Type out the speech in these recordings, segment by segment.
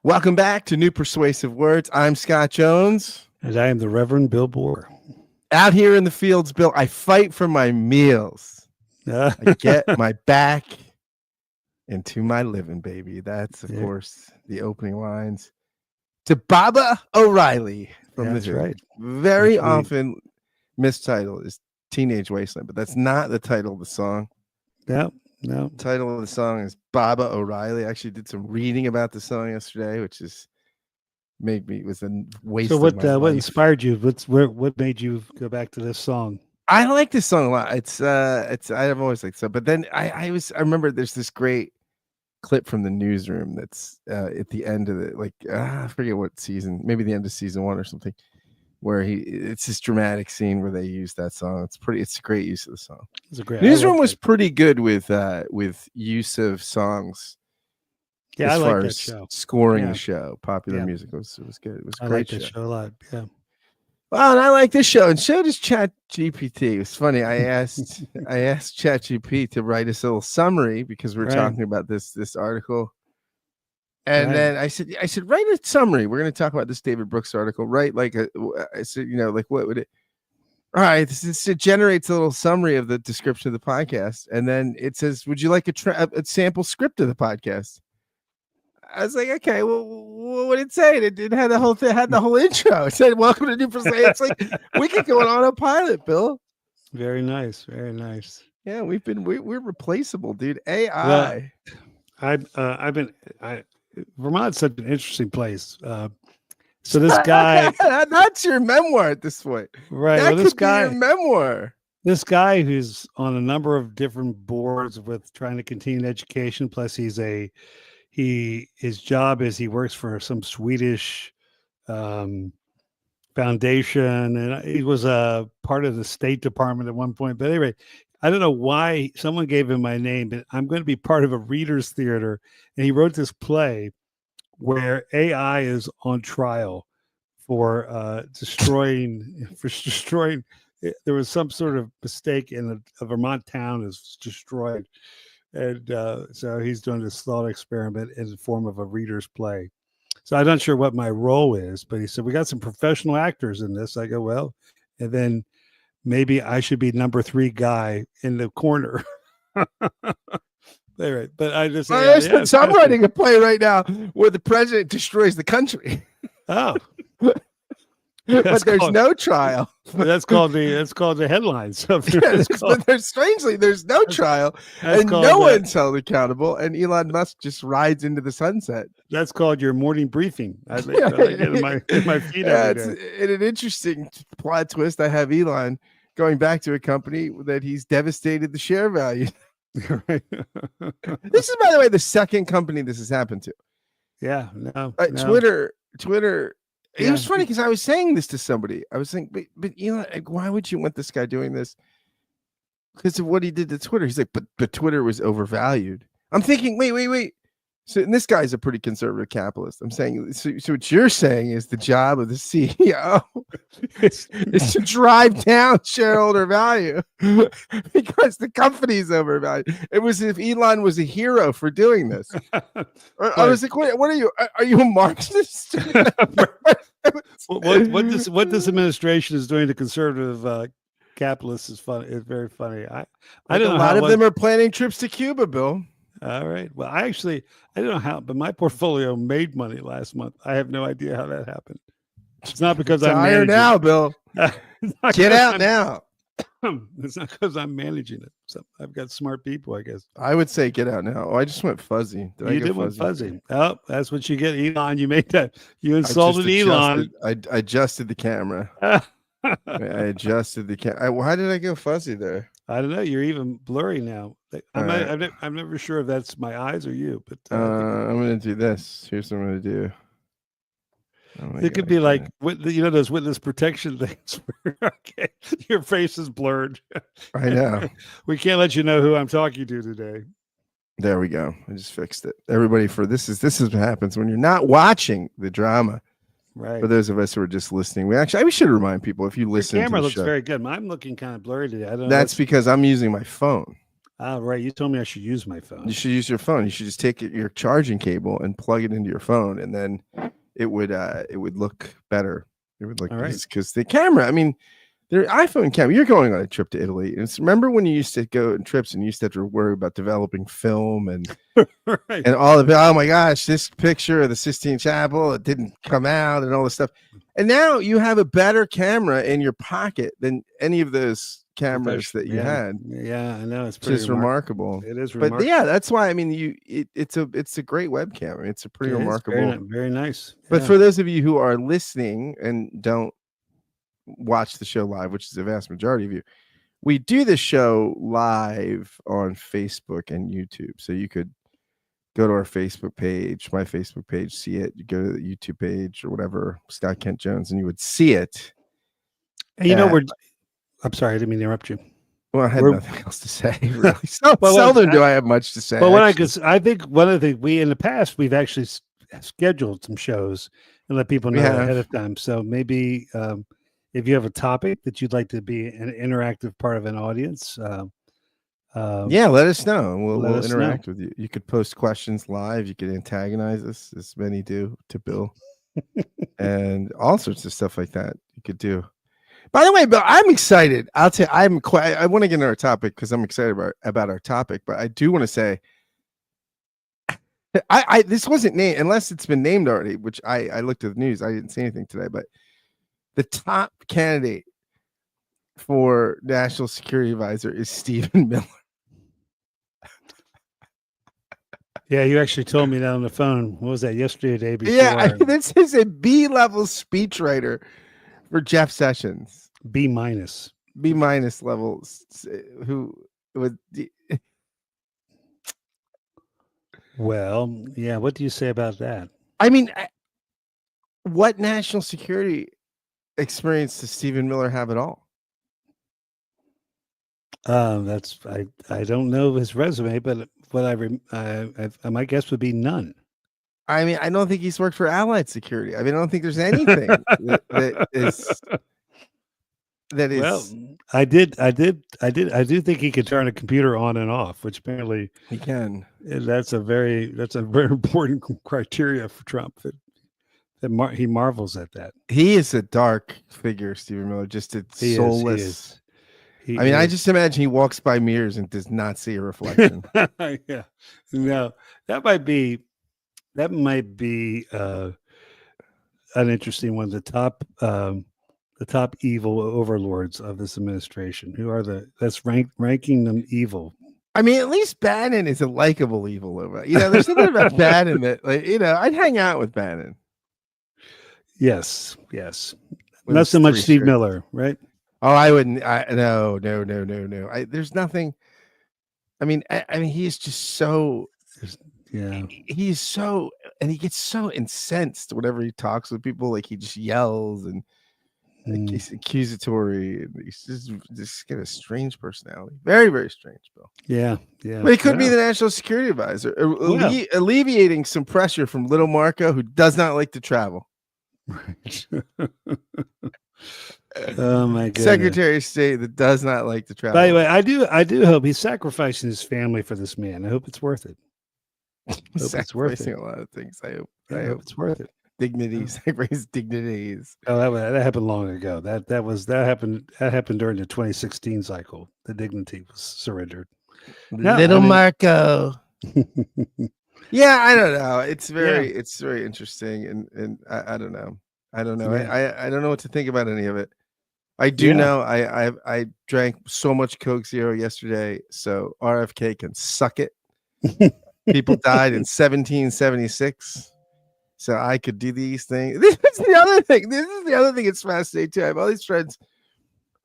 Welcome back to New Persuasive Words. I'm Scott Jones. And I am the Reverend Bill Borror. Out here in the fields, Bill, I fight for my meals. I get my back into my living, baby. That's, of course, the opening lines to Baba O'Reilly from this. Right. Very often mistitled is Teenage Wasteland, but that's not the title of the song. No. The title of the song is Baba O'Reilly. I actually did some reading about the song yesterday, which is was a waste. So what inspired you? What made you go back to this song? I like this song a lot. It's I've always liked so, but then I remember there's this great clip from the Newsroom that's at the end of it, I forget what season, maybe the end of season 1 or something, where it's this dramatic scene where they use that song. It's a great use of the song. It's a great Newsroom was pretty good with use of songs. Yeah, as I far like that as show. Scoring the show, popular music was good. It was a great show. show A lot. Yeah. Well, and I like this show, and so does ChatGPT. It was funny. I asked ChatGPT to write us a little summary because we're talking about this article. And then I said, write a summary. We're going to talk about this David Brooks article. Write I said, what would it? All right, it generates a little summary of the description of the podcast, and then it says, "Would you like a sample script of the podcast?" I was like, "Okay, well, what did it say?" It had the whole thing, had the whole intro. It said, "Welcome to New Persuasive." It's like we could go on a pilot, Bill. Very nice, very nice. Yeah, we're replaceable, dude. AI. Well, Vermont's such an interesting place. So this guy, that's your memoir at this point, right? That this could be your memoir. This guy who's on a number of different boards with trying to continue education. Plus, his job is he works for some Swedish foundation, and he was a part of the State Department at one point. But anyway, I don't know why someone gave him my name, but I'm going to be part of a readers theater, and he wrote this play where AI is on trial for destroying. There was some sort of mistake in a Vermont town is destroyed, and so he's doing this thought experiment in the form of a reader's play. So I'm not sure what my role is, but he said we got some professional actors in this. I go, well, and then maybe I should be number 3 guy in the corner. Right, but I just so I'm writing a play right now where the president destroys the country. Oh, but there's no trial. That's called the headlines. But there's no trial, and no one's held accountable. And Elon Musk just rides into the sunset. That's called your morning briefing. I get in my feed every day. In an interesting plot twist, I have Elon going back to a company that he's devastated the share value. Right. This is, by the way, the second company this has happened to. Yeah, no. Twitter. It was funny because I was saying this to somebody. I was saying, but Elon, why would you want this guy doing this? Because of what he did to Twitter. He's like, but Twitter was overvalued. I'm thinking, wait. So, and this guy's a pretty conservative capitalist. I'm saying, so what you're saying is the job of the CEO is to drive down shareholder value because the company's overvalued. It was if Elon was a hero for doing this. I was like, what are you? Are you a Marxist? what this administration is doing to conservative capitalists is funny. It's very funny. I don't know. A lot of them are planning trips to Cuba, Bill. All right. Well, I don't know how, but my portfolio made money last month. I have no idea how that happened. It's not because I'm managing now, Bill. Get out now. It's not because I'm managing it. So I've got smart people, I guess. I would say get out now. Oh, I just went fuzzy. You went fuzzy. Oh, that's what you get, Elon. You made that. You insulted Elon. I adjusted the camera. I adjusted the camera. Why did I go fuzzy there? I don't know. You're even blurry now. I'm never sure if that's my eyes or you. But I'm going to do this. Here's what I'm going to do. It could be like those witness protection things. Okay, your face is blurred. I know. We can't let you know who I'm talking to today. There we go. I just fixed it. Everybody, this is what happens when you're not watching the drama. Right. For those of us who are just listening, we should remind people, if you listen, your camera to the looks show, very good. I'm looking kind of blurry today. I don't know. That's because I'm using my phone. Ah, right. You told me I should use my phone. You should use your phone. You should just take your charging cable and plug it into your phone, and then it would look better. It would look because the camera. I mean, their iPhone camera. You're going on a trip to Italy, and remember when you used to go on trips and you used to have to worry about developing film and right. and all of it. Oh my gosh, this picture of the Sistine Chapel, it didn't come out, and all this stuff. And now you have a better camera in your pocket than any of those cameras that you had. Yeah, I know. It's just remarkable. It is remarkable. But yeah, that's why I mean it's a great webcam. It's a pretty remarkable. Very nice. But for those of you who are listening and don't watch the show live, which is the vast majority of you, we do the show live on Facebook and YouTube. So you could go to our Facebook page, my Facebook page, see it. You go to the YouTube page or whatever, Scott Kent Jones, and you would see it. And I'm sorry, I didn't mean to interrupt you. Well, I had nothing else to say. Really. Seldom do I have much to say. But I think one of the things in the past we've actually scheduled some shows and let people know ahead of time. So maybe if you have a topic that you'd like to be an interactive part of an audience, let us know. We'll interact with you. You could post questions live. You could antagonize us, as many do to Bill, and all sorts of stuff like that. You could do. By the way, Bill, I'm excited. I'll tell you, I want to get into our topic because I'm excited about our topic. But I do want to say, this wasn't named unless it's been named already. Which I looked at the news. I didn't see anything today. But the top candidate for national security advisor is Stephen Miller. Yeah, you actually told me that on the phone. What was that, yesterday or the day before? Yeah, this is a B-level speechwriter for Jeff Sessions. B- levels. Who would? Well, yeah. What do you say about that? I mean, what national security experience does Stephen Miller have at all? I don't know his resume, but what my guess would be none. I mean, I don't think he's worked for Allied Security. I mean, I don't think there's anything that is. Well, I do think he could turn a computer on and off, which apparently he can. That's a very important criteria for Trump. He marvels at that. He is a dark figure, Stephen Miller. Just a soulless. I just imagine he walks by mirrors and does not see a reflection. Yeah, no, that might be an interesting one. The top evil overlords of this administration. Who are that's ranking them evil? I mean, at least Bannon is a likable evil over. There's something about Bannon that, I'd hang out with Bannon. Yes. Not so much Steve Miller, right? Oh, I wouldn't. No. There's nothing. I mean, he's just so. Yeah. He's so, and he gets so incensed whenever he talks with people. Like he just yells and he's accusatory. And he's just got a strange personality. Very, very strange, Bill. Yeah. But he could be the national security advisor, alleviating some pressure from little Marco, who does not like to travel. Right. Oh my God! Secretary of State that does not like to travel. By the way, I do hope he's sacrificing his family for this man. I hope it's worth it. Sacrificing a lot of things. I hope it's worth it. Dignity, sacrifice dignities. Oh, that happened long ago. That happened during the 2016 cycle. The dignity was surrendered. Marco. Yeah, I don't know. It's very interesting, and I don't know. I don't know. Yeah. I don't know what to think about any of it. I do know I drank so much Coke Zero yesterday, so RFK can suck it. People died in 1776, so I could do these things. This is the other thing. That's fascinating too. I have all these friends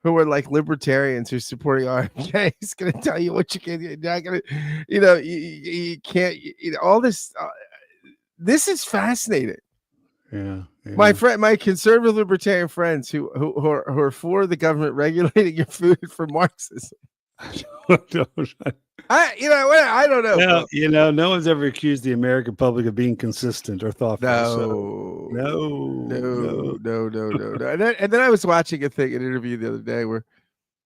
who are like libertarians who are supporting RFK. He's going to tell you what you can. You're not going to, you can't. All this. This is fascinating. Yeah. My conservative libertarian friends who are for the government regulating your food for Marxism. I don't know. No one's ever accused the American public of being consistent or thoughtful. No. And then I was watching an interview the other day where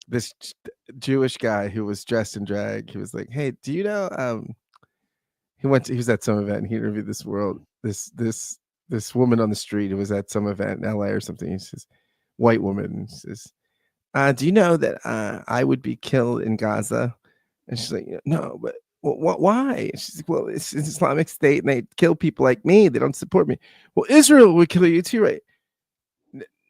this Jewish guy who was dressed in drag. He was like, "Hey, do you know?" He was at some event and he interviewed this woman on the street who was at some event in LA or something. He says, white woman, and he says, "Do you know that I would be killed in Gaza?" And she's like, "No, but why?" And she's like, "Well, it's an Islamic State and they kill people like me. They don't support me." "Well, Israel would kill you too, right?"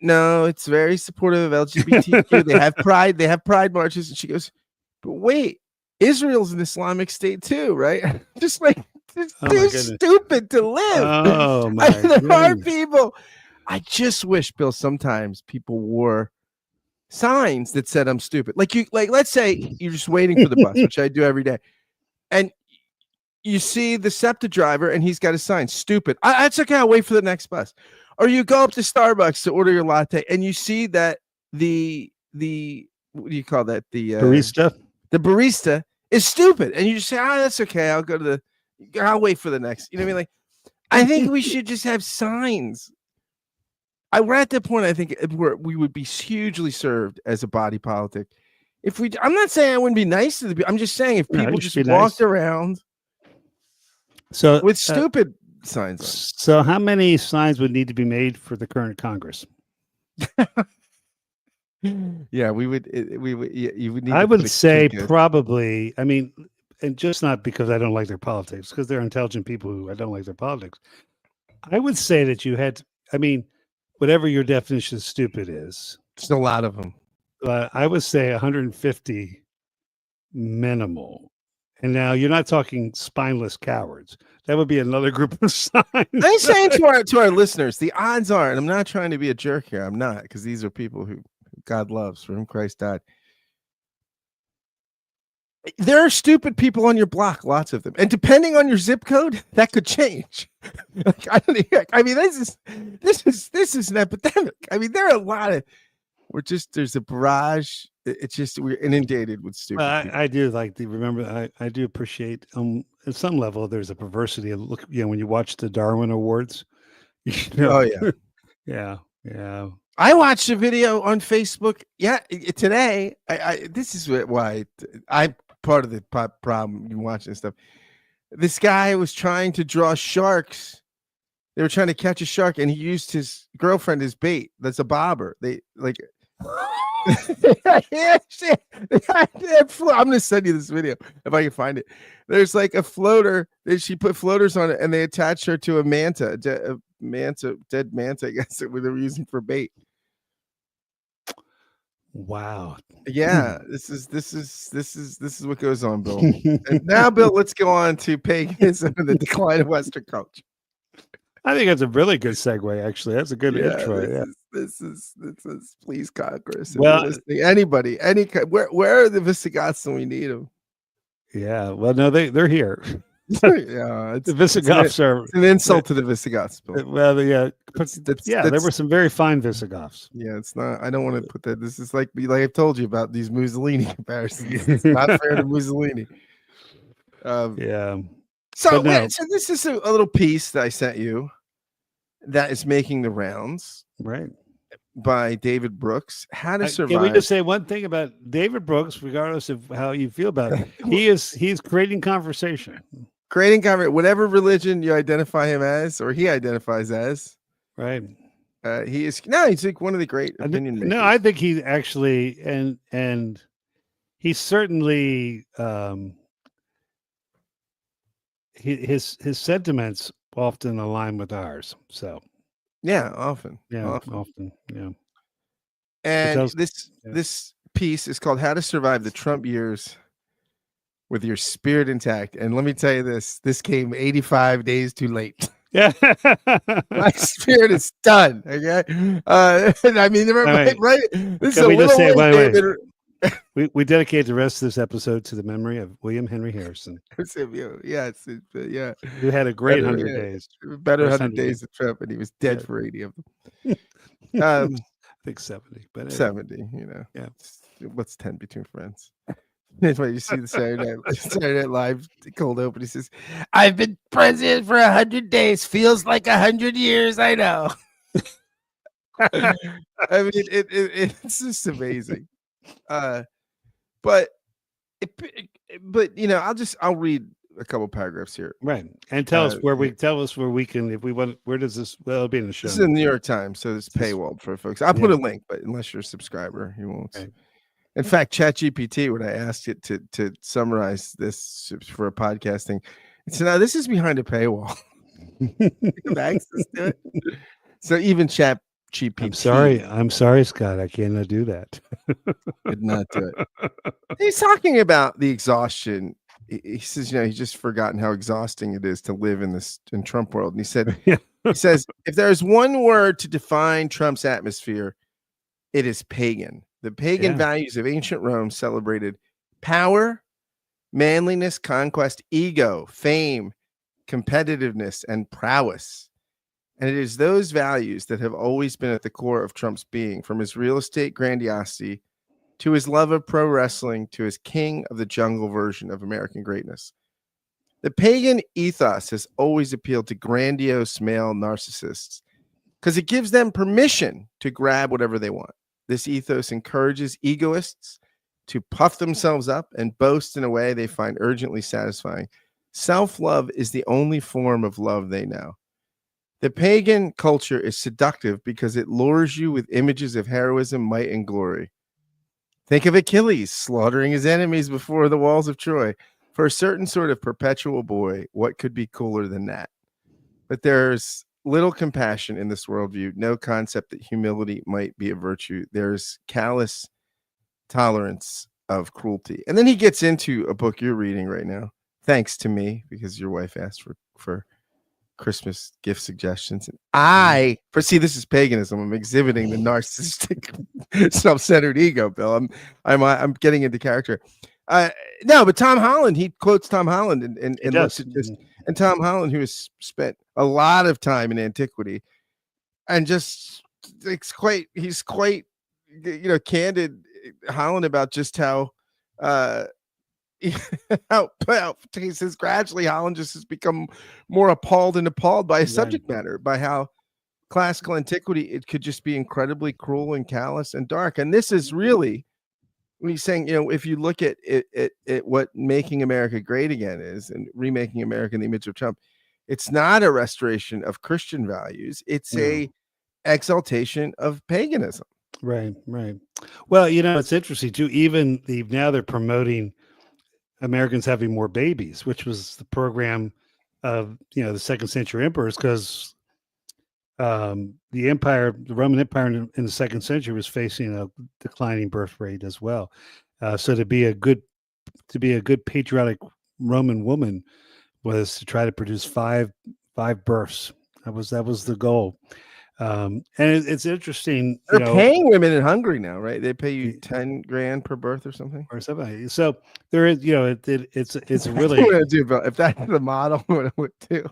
"No, it's very supportive of LGBTQ. They have pride marches." And she goes, "But wait, Israel's an Islamic State too, right?" Just like, they're stupid to live. Oh my there are people. I just wish, Bill, sometimes people wore signs that said I'm stupid. Like let's say you're just waiting for the bus, which I do every day, and you see the SEPTA driver and he's got a sign, "Stupid." That's okay, I'll wait for the next bus. Or you go up to Starbucks to order your latte and you see that the what do you call that? The barista is stupid. And you just say, "That's okay. I'll wait for the next." You know what I mean? Like, I think we should just have signs. We're at that point, I think, where we would be hugely served as a body politic. I'm not saying I wouldn't be nice to the people. I'm just saying if people just walked around with stupid signs on. So how many signs would need to be made for the current Congress? Yeah, you would need. I would say probably. I mean, and just not because I don't like their politics, because they're intelligent people who I don't like their politics. I would say that you had. I mean, whatever your definition of stupid is, there's a lot of them. I would say 150 minimal. And now you're not talking spineless cowards. That would be another group of signs. I'm saying to our listeners, the odds are, and I'm not trying to be a jerk here. I'm not, because these are people who God loves, for whom Christ died. There are stupid people on your block, lots of them, and depending on your zip code, that could change. I mean, this is an epidemic. I mean, there are a lot of. There's a barrage. It's just we're inundated with stupid. I do like to remember. I do appreciate. At some level, there's a perversity. Look, when you watch the Darwin Awards. Oh yeah, yeah. I watched a video on Facebook. Yeah, today. This is why I'm part of the problem. You watching this stuff. This guy was trying to draw sharks. They were trying to catch a shark, and he used his girlfriend as bait. That's a bobber. They like. I'm gonna send you this video if I can find it. There's like a floater that she put floaters on it, and they attached her to a manta, dead manta, I guess, that they were using for bait. Wow. Yeah, this is what goes on, Bill. And now, Bill, let's go on to paganism and the decline of Western culture. I think that's a really good segue. Actually, that's a good intro. This is please, Congress. Well, anybody, where are the Visigoths when we need them? Yeah, well, no, they're here. Yeah, the Visigoths are an insult to the Visigoths. Bill. Well, there were some very fine Visigoths. Yeah, it's not. I don't want to put that. This is like I've told you about these Mussolini comparisons. It's not fair to Mussolini. Yeah. So this is a little piece that I sent you that is making the rounds, right? By David Brooks. How to survive. Can we just say one thing about David Brooks, regardless of how you feel about it? He's creating conversation. Whatever religion you identify him as, or he identifies as, right? He's like one of the great opinion makers. No, I think he actually and he certainly his sentiments often align with ours. So often. And this piece is called "How to Survive the Trump Years with Your Spirit Intact." And let me tell you this came 85 days too late. Yeah. My spirit is done. Okay. I mean, right. This Can we just say, wait. We dedicate the rest of this episode to the memory of William Henry Harrison. Yeah. Who had a great 100 days. Better 100 days of Trump, and he was dead for 80 of them. I think 70, but anyway. 70, Yeah. What's 10 between friends? That's why you see the Saturday Night Live cold open. He says, "I've been president for 100 days. Feels like 100 years. I know." I mean, it's just amazing. Uh, but but I'll read a couple paragraphs here. Right, and tell us where we can, if we want. Where does this? Well, it'll be in the show. This is in the New York Times, so it's paywalled for folks. I'll put a link, but unless you're a subscriber, you won't. Right. In fact, ChatGPT, when I asked it to summarize this for a podcasting, it said, "No, this is behind a paywall." Access to it. So even ChatGPT. I'm sorry, Scott. I cannot do that. Could not do it. He's talking about the exhaustion. He says, he's just forgotten how exhausting it is to live in Trump world. And he said, he says, if there's one word to define Trump's atmosphere, it is pagan. The pagan values of ancient Rome celebrated power, manliness, conquest, ego, fame, competitiveness, and prowess. And it is those values that have always been at the core of Trump's being, from his real estate grandiosity to his love of pro wrestling to his king of the jungle version of American greatness. The pagan ethos has always appealed to grandiose male narcissists because it gives them permission to grab whatever they want. This ethos encourages egoists to puff themselves up and boast in a way they find urgently satisfying. Self-love is the only form of love they know. The pagan culture is seductive because it lures you with images of heroism, might, and glory. Think of Achilles slaughtering his enemies before the walls of Troy. For a certain sort of perpetual boy, what could be cooler than that? But there's little compassion in this worldview, no concept that humility might be a virtue. There's callous tolerance of cruelty. And then he gets into a book you're reading right now, thanks to me, because your wife asked for Christmas gift suggestions. And this is paganism. I'm exhibiting the narcissistic, self-centered ego, Bill. I'm getting into character. No, but Tom Holland, he quotes Tom Holland and looks at this. And Tom Holland, who has spent a lot of time in antiquity, and just he's quite candid, Holland, about just how he says gradually Holland just has become more appalled by his subject matter, by how classical antiquity, it could just be incredibly cruel and callous and dark. And this is really, when he's saying, if you look at what making America great again is, and remaking America in the image of Trump, it's not a restoration of Christian values. It's a exaltation of paganism. Right. Well, it's interesting too. Even now they're promoting Americans having more babies, which was the program of the second century emperors, because the Roman Empire in the second century was facing a declining birth rate as well. So to be a good patriotic Roman woman was to try to produce five births. That was the goal. And it's interesting. They're paying women in Hungary now, right? They pay you $10,000 per birth or something. So there is, it's really. If that's the model, what I would do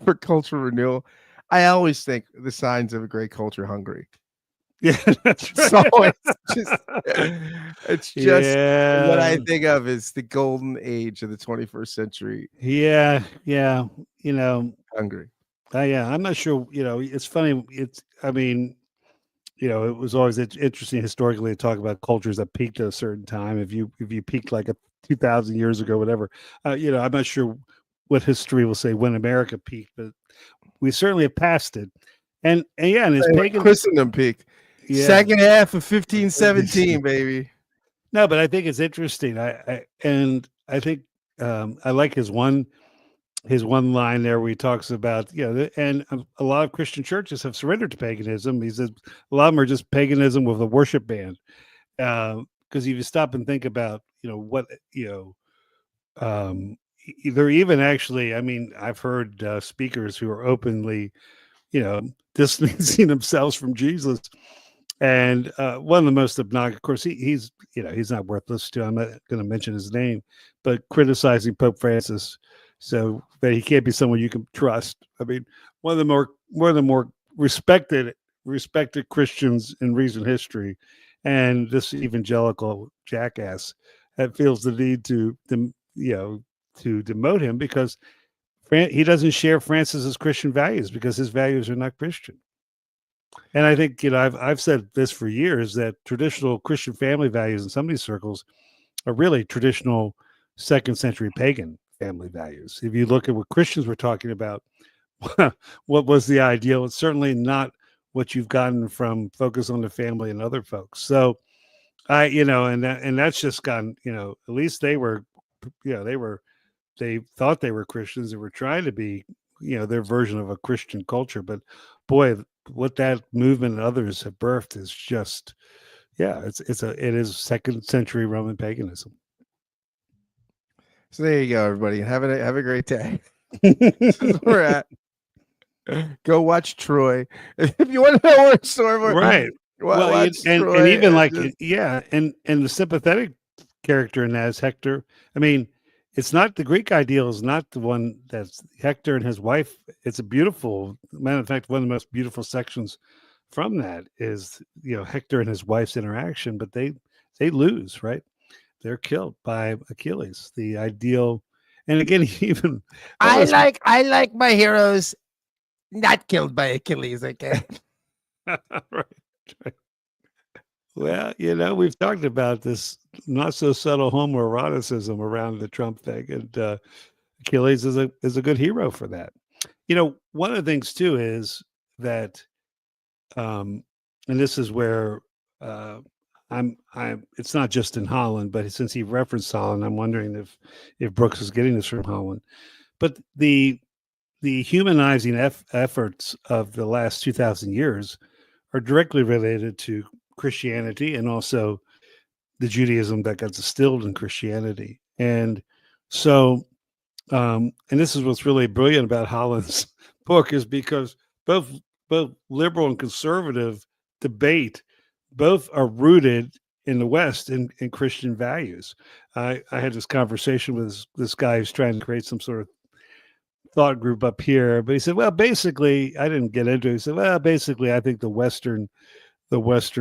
for cultural renewal, I always think the signs of a great culture, Hungary. Yeah, that's right. So it's just what I think of as the golden age of the 21st century. Yeah. Hungary. I'm not sure. It's funny. It was always interesting historically to talk about cultures that peaked at a certain time. If you peaked like 2,000 years ago, whatever, I'm not sure what history will say when America peaked, but we certainly have passed it. And it's pagan Christendom peak. Yeah. Second half of 1517, baby. No, but I think it's interesting. I think I like his one line there where he talks about, and a lot of Christian churches have surrendered to paganism. He says a lot of them are just paganism with a worship band. Because if you stop and think about, they're even actually, I've heard speakers who are openly, distancing themselves from Jesus. And one of the most obnoxious, of course, he's not worth listening to. I'm not going to mention his name, but criticizing Pope Francis. So that he can't be someone you can trust. One of the more respected Christians in recent history, and this evangelical jackass that feels the need to demote him because he doesn't share Francis's Christian values, because his values are not Christian. And I think, I've said this for years, that traditional Christian family values in some of these circles are really traditional second century pagan family values. If you look at what Christians were talking about, what was the ideal? It's certainly not what you've gotten from Focus on the Family and other folks. So and that's just gone, at least they were, they thought they were Christians and were trying to be, their version of a Christian culture. But boy, what that movement and others have birthed is just, it is second century Roman paganism. So there you go, everybody. Have a great day. This is where we're at. Go watch Troy if you want to know where it's story. Right. Well, and even like and the sympathetic character in that is Hector. I mean, it's not the Greek ideal is not the one that's Hector and his wife. It's a beautiful, matter of fact, one of the most beautiful sections from that is Hector and his wife's interaction, but they lose, right? They're killed by Achilles, the ideal. And again, even I like my heroes not killed by Achilles. Okay. Right. Well, we've talked about this not so subtle homoeroticism around the Trump thing, and Achilles is a good hero for that. One of the things too is that, and this is where I'm. It's not just in Holland, but since he referenced Holland, I'm wondering if Brooks is getting this from Holland. But the humanizing efforts of the last 2,000 years are directly related to Christianity and also the Judaism that got distilled in Christianity. And so, and this is what's really brilliant about Holland's book, is because both liberal and conservative debate both are rooted in the West in Christian values. I had this conversation with this guy who's trying to create some sort of thought group up here, but he said, well, basically, I didn't get into it. He said, well, basically, I think the Western, West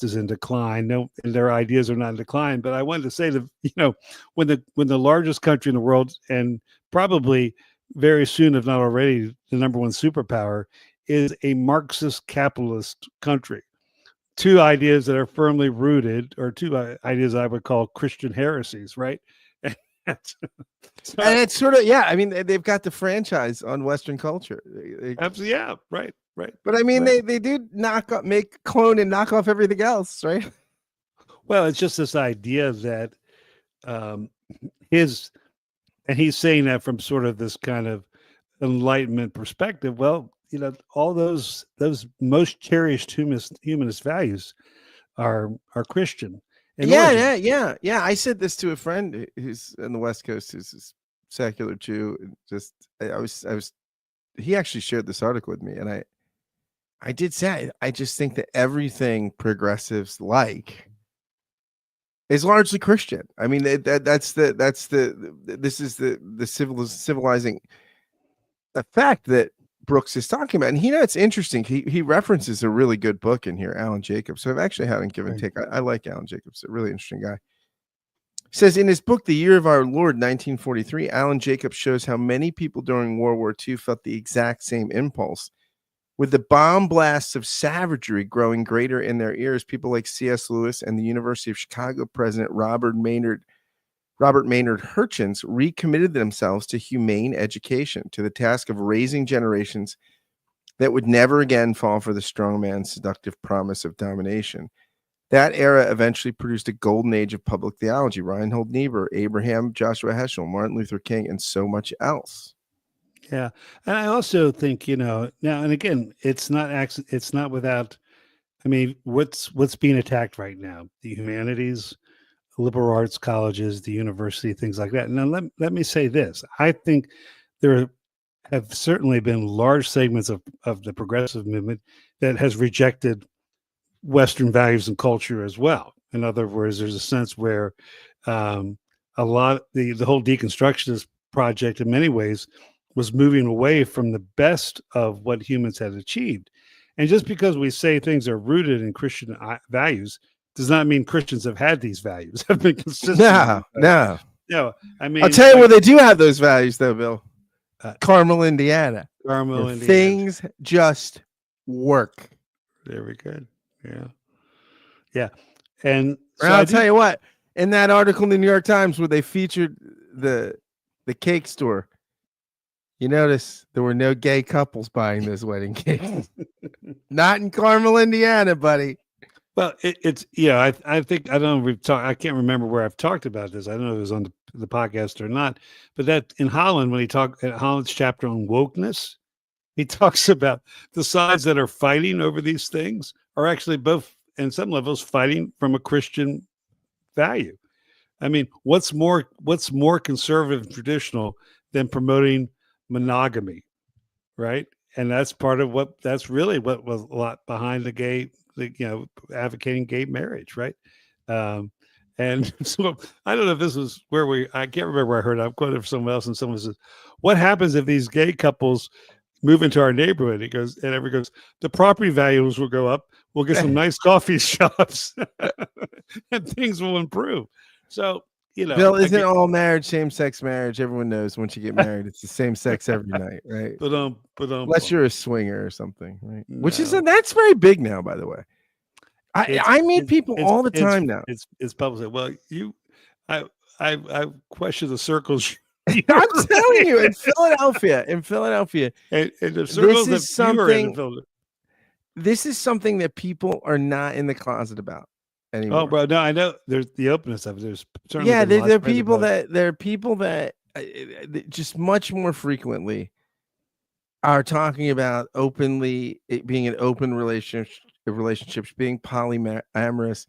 is in decline. No, and their ideas are not in decline. But I wanted to say that, when the largest country in the world, and probably very soon, if not already, the number one superpower, is a Marxist capitalist country. Two ideas that are firmly rooted, or two ideas I would call Christian heresies, right? And it's sort of, I mean, they've got the franchise on Western culture. Absolutely, right. But I mean, they do clone and knock off everything else, right? Well, it's just this idea that he's saying that from sort of this kind of Enlightenment perspective. Well, all those most cherished humanist values are Christian. And yeah. I said this to a friend who's on the West Coast, who's a secular Jew. He actually shared this article with me, and I did say, I just think that everything progressives like is largely Christian. I mean, this is the civilizing effect that Brooks is talking about. And it's interesting. He references a really good book in here, Alan Jacobs. So I've actually had a give and take. I like Alan Jacobs, a really interesting guy. He says in his book, The Year of Our Lord, 1943, Alan Jacobs shows how many people during World War II felt the exact same impulse. With the bomb blasts of savagery growing greater in their ears, people like C.S. Lewis and the University of Chicago president Robert Maynard Hutchins recommitted themselves to humane education, to the task of raising generations that would never again fall for the strongman's seductive promise of domination. That era eventually produced a golden age of public theology: Reinhold Niebuhr, Abraham Joshua Heschel, Martin Luther King, and so much else. Yeah. And I also think, now, and again, it's not without, I mean, what's being attacked right now? The humanities, liberal arts colleges, the university, things like that. Now, let me say this. I think there have certainly been large segments of the progressive movement that has rejected Western values and culture as well. In other words, there's a sense where a lot, the whole deconstructionist project in many ways was moving away from the best of what humans had achieved. And just because we say things are rooted in Christian values does not mean Christians have had these values, have been consistent. No. I mean, I'll tell you where they do have those values, though, Bill. Carmel, Indiana. Indiana. Things just work. Very good. Yeah. Yeah. And so I'll tell you what, in that article in the New York Times where they featured the cake store, you notice there were no gay couples buying those wedding cakes. Not in Carmel, Indiana, buddy. Well, it's I think I don't know if we've talked. I can't remember where I've talked about this. I don't know if it was on the podcast or not. But that in Holland, when he talked at Holland's chapter on wokeness, he talks about the sides that are fighting over these things are actually both, in some levels, fighting from a Christian value. I mean, what's more conservative and traditional than promoting monogamy, right? And that's part of that's really what was a lot behind advocating gay marriage, right? And so I don't know if this was I can't remember where I heard it. I'm quoting from someone else, and someone says, "What happens if these gay couples move into our neighborhood?" He goes, and everyone goes, "The property values will go up. We'll get some nice coffee shops, and things will improve." So, Bill, isn't all marriage same-sex marriage? Everyone knows once you get married, it's the same sex every night, right? Unless you're a swinger or something, right? No. Which that's very big now, by the way. I meet people all the time now. It's public. Well, I question the circles. I'm telling you, in Philadelphia, and the circles this is something that people are not in the closet about anymore. Oh, bro, no, I know there's the openness of it. There's there are people that just much more frequently are talking about openly being an open relationships, being polyamorous.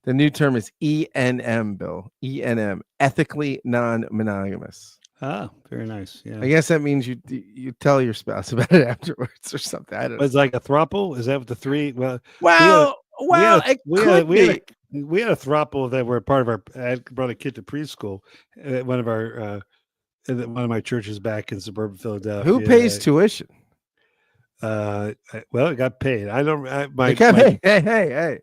The new term is ENM, Bill. ENM, ethically non-monogamous. Ah, very nice. Yeah, I guess that means you tell your spouse about it afterwards or something. I don't know. It's like a throuple. Is that what the three? Well, we had a throuple that were part of our. I brought a kid to preschool at one of my churches back in suburban Philadelphia. Who pays tuition? Well, it got paid. I don't. Hey.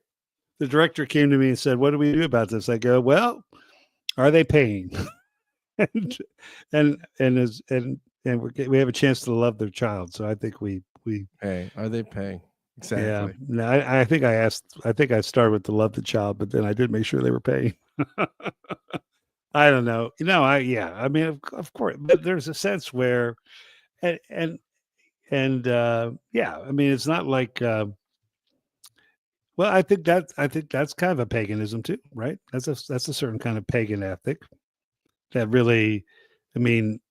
The director came to me and said, "What do we do about this?" I go, "Well, are they paying?" and we have a chance to love their child. So I think we. Hey, are they paying? Exactly. Yeah. No, I think I started with the love the child, but then I did make sure they were paying. I don't know. I mean, of course, but there's a sense where, I mean, it's not like. Well, I think that's kind of a paganism too, right? That's a certain kind of pagan ethic that really, I mean,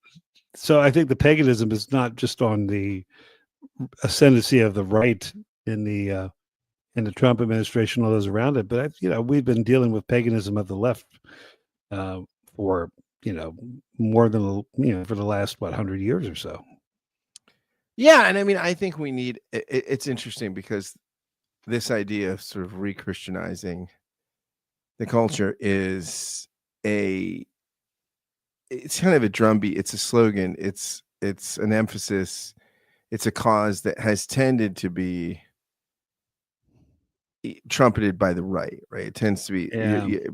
so I think the paganism is not just on the ascendancy of the right in the Trump administration, all those around it, but we've been dealing with paganism of the left for more than for the last 100 years or so. Yeah, and I mean, I think we need. It's interesting because this idea of sort of re-Christianizing the culture is it's kind of a drumbeat. It's a slogan. It's an emphasis. It's a cause that has tended to be trumpeted by the right. It tends to be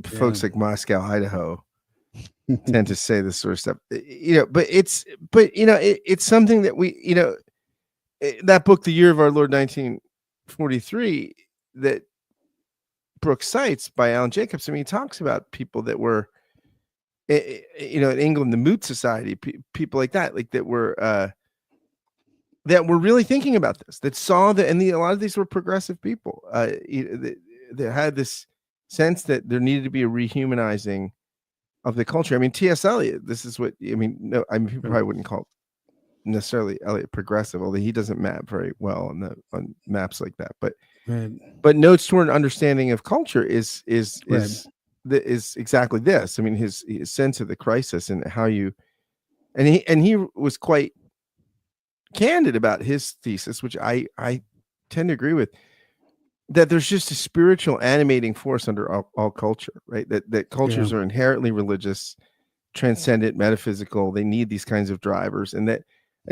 folks like Moscow, Idaho tend to say this sort of stuff. But it's something that that book, The Year of Our Lord 1943, that Brooks cites by Alan Jacobs. I mean, he talks about people that were, in England, the Moot Society, people like that were really thinking about this, that saw that, and a lot of these were progressive people. That had this sense that there needed to be a rehumanizing of the culture. I mean, T.S. Eliot. This is what people probably wouldn't call necessarily Eliot progressive, although he doesn't map very well on maps like that. But Notes Toward an Understanding of Culture is exactly this. I mean, his sense of the crisis and how he was quite candid about his thesis, which I tend to agree with, that there's just a spiritual animating force under all culture, right? That cultures are inherently religious, transcendent, metaphysical. They need these kinds of drivers, and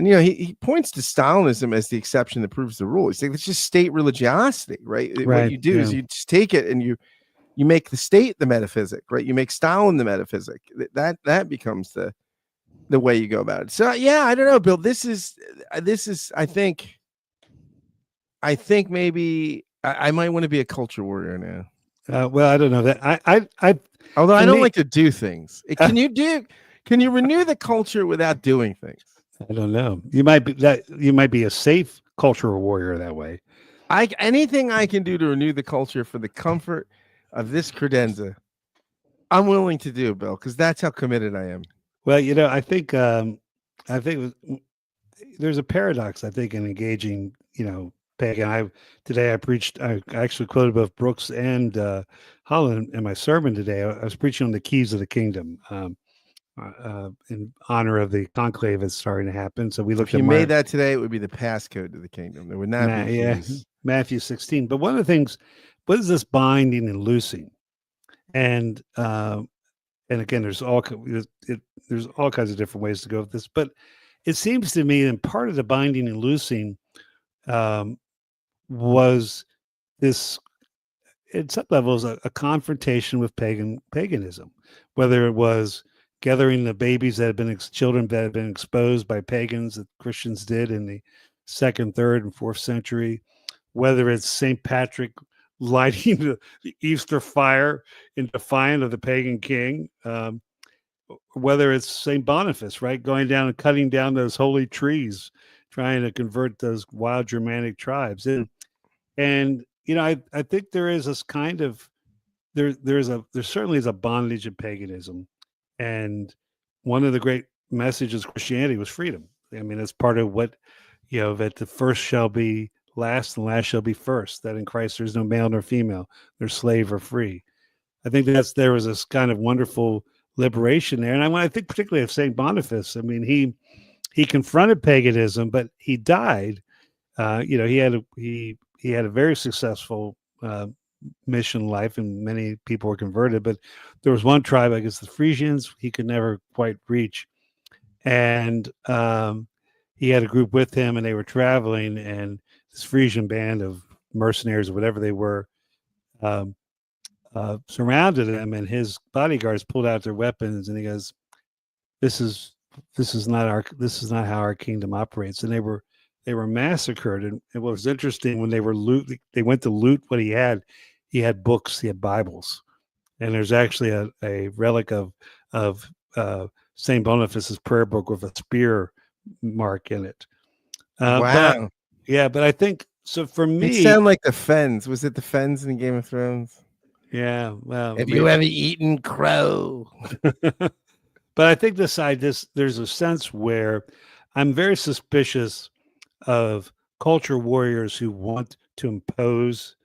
he points to Stalinism as the exception that proves the rule. He's like, it's just state religiosity, right? What you do is you just take it and you make the state the metaphysic, right? You make Stalin the metaphysic. That becomes the way you go about it. So I don't know, Bill. This is I think maybe I might want to be a culture warrior now. Well, I don't know that. Although I to don't me- like to do things. Can you renew the culture without doing things? I don't know. You might be that. You might be a safe cultural warrior that way. Anything I can do to renew the culture for the comfort of this credenza, I'm willing to do, Bill, because that's how committed I am. Well, I think there's a paradox. I think in engaging, pagan. Today I preached. I actually quoted both Brooks and Holland in my sermon today. I was preaching on the keys of the kingdom. In honor of the conclave that's starting to happen. So we looked if you made that today, it would be the passcode to the kingdom. There would not be keys. Matthew 16. But one of the things, what is this binding and loosing? And again, there's all kinds of different ways to go with this. But it seems to me that part of the binding and loosing was this, at some levels, a confrontation with paganism, whether it was gathering the babies that had been children that had been exposed by pagans that Christians did in the 2nd, 3rd, and 4th century, whether it's St. Patrick lighting the Easter fire in defiance of the pagan king, whether it's St. Boniface, right, going down and cutting down those holy trees, trying to convert those wild Germanic tribes. And I think there is this kind of there certainly is a bondage in paganism. And one of the great messages of Christianity was freedom. I mean, it's part of what, that the first shall be last and last shall be first, that in Christ there's no male nor female, there's slave or free. I think there was this kind of wonderful liberation there. And I think particularly of St. Boniface. I mean, he confronted paganism, but he died. He had a very successful mission life, and many people were converted, but there was one tribe, I guess the Frisians, he could never quite reach, and he had a group with him, and they were traveling, and this Frisian band of mercenaries or whatever they were surrounded him, and his bodyguards pulled out their weapons, and he goes, this is not how our kingdom operates. And they were massacred. And what was interesting, when they went to loot what he had books, he had Bibles. And there's actually a relic of St. Boniface's prayer book with a spear mark in it. Wow. But I think, so for me, it sounded like the Fens. Was it the Fens in Game of Thrones? Yeah. Well, have you ever eaten crow? But I think there's a sense where I'm very suspicious of culture warriors who want to impose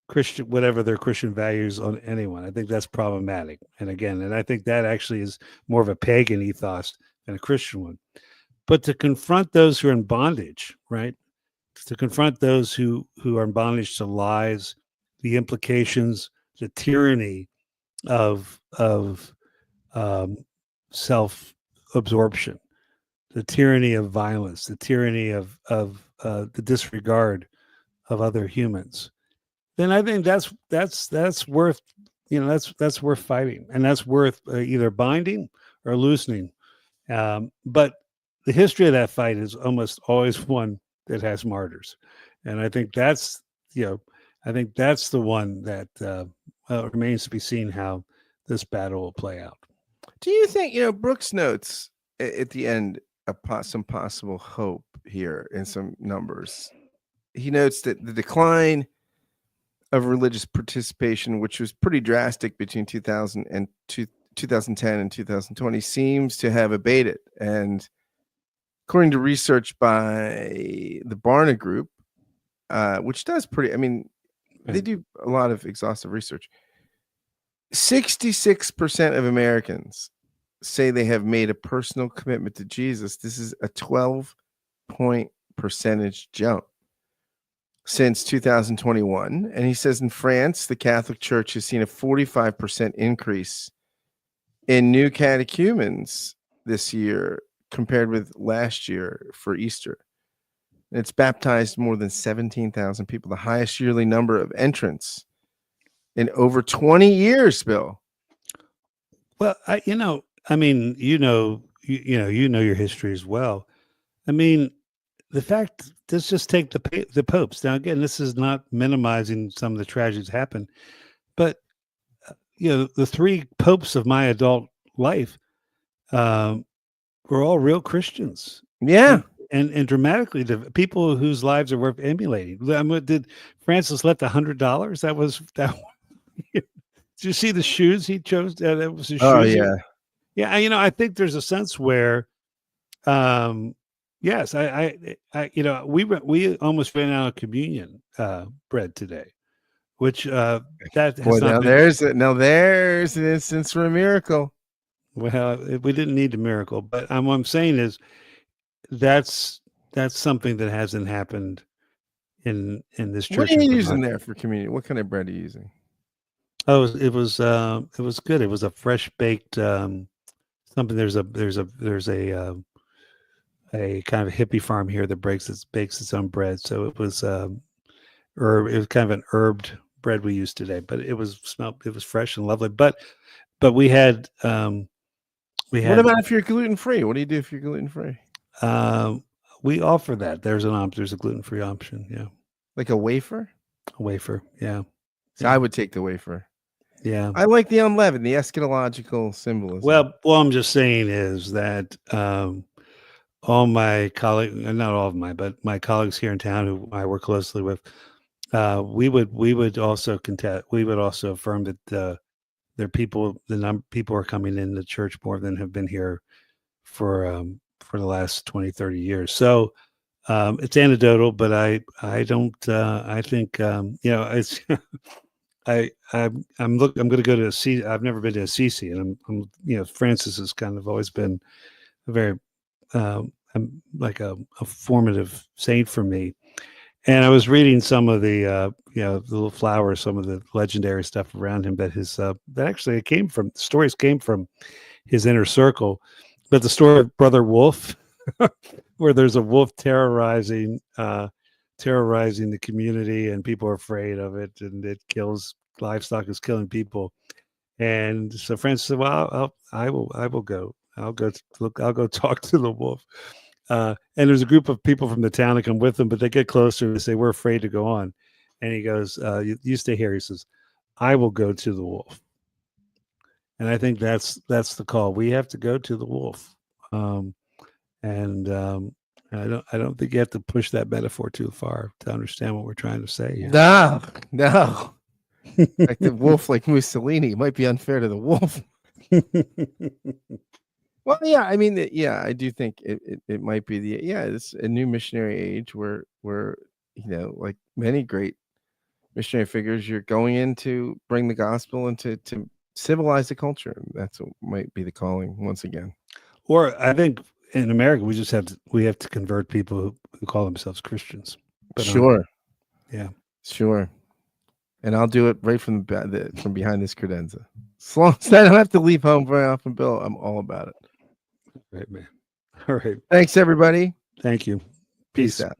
Christian, whatever their Christian values, on anyone. I think that's problematic. And I think that actually is more of a pagan ethos than a Christian one. But to confront those who are in bondage, right? To confront those who are in bondage to lies, the implications, the tyranny of self-absorption, the tyranny of violence, the tyranny of the disregard of other humans, then I think that's worth that's worth fighting, and that's worth either binding or loosening. But the history of that fight is almost always one that has martyrs, and I think that's the one that remains to be seen how this battle will play out. Do you think, Brooks notes at the end some possible hope here in some numbers? He notes that the decline of religious participation, which was pretty drastic between 2010 and 2020, seems to have abated. And according to research by the Barna Group, which does they do a lot of exhaustive research, 66% of Americans say they have made a personal commitment to Jesus. This is a 12-point percentage jump since 2021. And he says in France, the Catholic Church has seen a 45% increase in new catechumens this year compared with last year for Easter. It's baptized more than 17,000 people, the highest yearly number of entrants in over 20 years, Bill. Well, you know your history as well. I mean, the fact, let's just take the popes. Now, again, this is not minimizing some of the tragedies that happened, but the three popes of my adult life were all real Christians. Yeah. And dramatically, the people whose lives are worth emulating. Did Francis left $100? That was that. Did you see the shoes he chose? That was his shoes. Oh yeah. Yeah. I think there's a sense where, yes, we almost ran out of communion bread today, which that has not been. Now there's an instance for a miracle. Well, we didn't need a miracle, but what I'm saying is that's something that hasn't happened in this church. What are you using there for communion? What kind of bread are you using? Oh, it was good. It was a fresh baked something. There's a kind of hippie farm here that bakes its own bread. So it was it was kind of an herbed bread we used today, but it was fresh and lovely. But we had What about if you're gluten free? What do you do if you're gluten free? We offer that. There's a gluten-free option. Yeah. Like a wafer? A wafer. Yeah. So I would take the wafer. Yeah. I like the unleavened, the eschatological symbolism. Well, what I'm just saying is that all my colleagues, not all of but my colleagues here in town who I work closely with, we would also affirm that there are people are coming in the church more than have been here for the last 20, 30 years. So it's anecdotal, but I don't I think it's I'm going to go to a C. I've never been to a CC, and I'm Francis has kind of always been a very like a formative saint for me. And I was reading some of the the little flowers, some of the legendary stuff around him that actually stories came from his inner circle. But the story of Brother Wolf, where there's a wolf terrorizing the community, and people are afraid of it, and it kills livestock, is killing people. And so Francis said, "Well, I will go. I'll go talk to the wolf." And there's a group of people from the town that come with him, but they get closer and they say, "We're afraid to go on." And he goes, "You stay here." He says, "I will go to the wolf." And I think that's the call. We have to go to the wolf. I don't think you have to push that metaphor too far to understand what we're trying to say here. No. Like the wolf, like Mussolini, might be unfair to the wolf. Well, yeah, I mean, I do think it might be it's a new missionary age where like many great missionary figures, you're going in to bring the gospel and to civilize the culture. That's what might be the calling once again. Or I think in America, we have to convert people who call themselves Christians. But, sure. Yeah. Sure. And I'll do it right from behind this credenza. As long as I don't have to leave home very often, Bill, I'm all about it. Right, man. All right. Thanks, everybody. Thank you. Peace out.